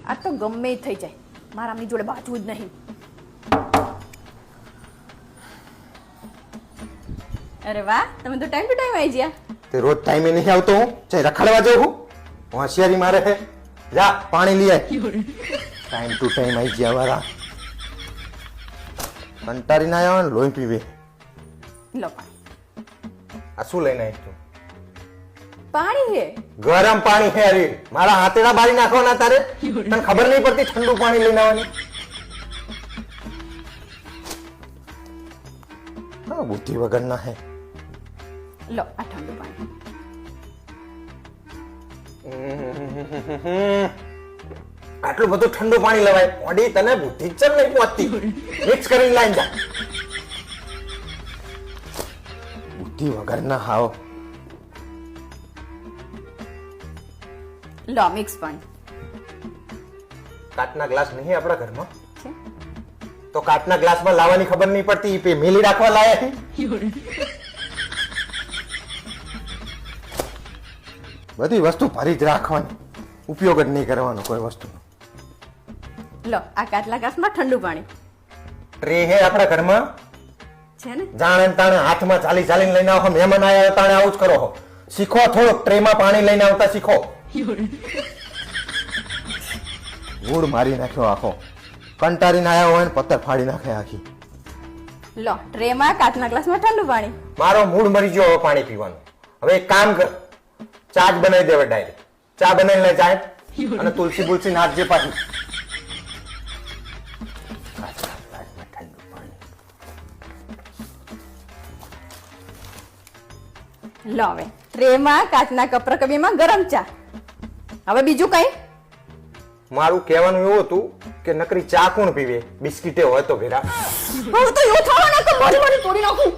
આ તો ગમે ઈ થઈ જાય, મારા આમની જોડે બાજવું જ નહીં. અરે વાહ, તમે તો ટાઈમ ટુ ટાઈમ આવી ગયા. તે રોજ ટાઈમે નહીં આવતો હું, ચાઈ રખડવા જાઉં હું. હોશિયારી મારે છે. જા પાણી લઈ આય. ટાઈમ ટુ ટાઈમ આવી ગયા વાળા. કંટાળી ના આવ્યા ને લોહી પીવે. લો પાણી. આ શું લઈને આવી તું? પાણી છે. ગરમ પાણી છે અરે. મારા હાથેડા બારી નાખવાના તારે? તને ખબર નહીં પડતી ઠંડુ પાણી લઈને આવવાની? હા, બુદ્ધિ વગરના હે. લો આ ઠંડુ પાણી. આટલું બધું ઠંડુ પાણી લેવાય? ઓડી તને બુદ્ધિ જ નહીં પહોંચતી. મિક્સ કરીને લાઈન જા. બુદ્ધિ વગરના હાવ. લો મિક્સ પાણી. કાચના ગ્લાસ નહીં આપણા ઘરમાં? છે? તો કાચના ગ્લાસમાં લાવવાની ખબર નહીં પડતી, પે મેલી રાખવા લાયા છે. બધી વસ્તુ ભરી જ રાખવાની, ઉપયોગ જ નહીં કરવાનો કોઈ વસ્તુ. લો આ કાચલા ગ્લાસમાં ઠંડુ પાણી ટ્રે હે આપણા ઘરમાં? છે ને? જાણે ને તાણે હાથમાં ચાલી ચાલીને લઈને આવો. મહેમાન આવ્યા તાણે આવું જ કરો હો. શીખો થોડુંક, ટ્રેમાં પાણી લઈને આવતા શીખો. મૂળ મારી નાખ્યો આખો. કંટાળીને આવ્યા હોય ને પત્તર ફાડી નાખે આખી. લો ટ્રેમાં કાચના ગ્લાસમાં ઠંડુ પાણી. મારો મૂડ મરી ગયો હવે પાણી પીવાનું. હવે એક કામ કર, ચા જ બનાવી દેવે ડાયરેક્ટ. ચા બનાવીને લઈ જાય અને તુલસી બુલસી નાખજે પાછી. ઠંડુ પાણી. લો હવે ટ્રેમાં કાચના કપરકબીમાં ગરમ ચા. હવે બીજું કઈ? મારું કહેવાનું એવું હતું કે નકરી ચા કોણ પીવે? બિસ્કીટે હોય તો ઘેરા. હવે તો એવું થવાનું કે મારી તોડી નાખું.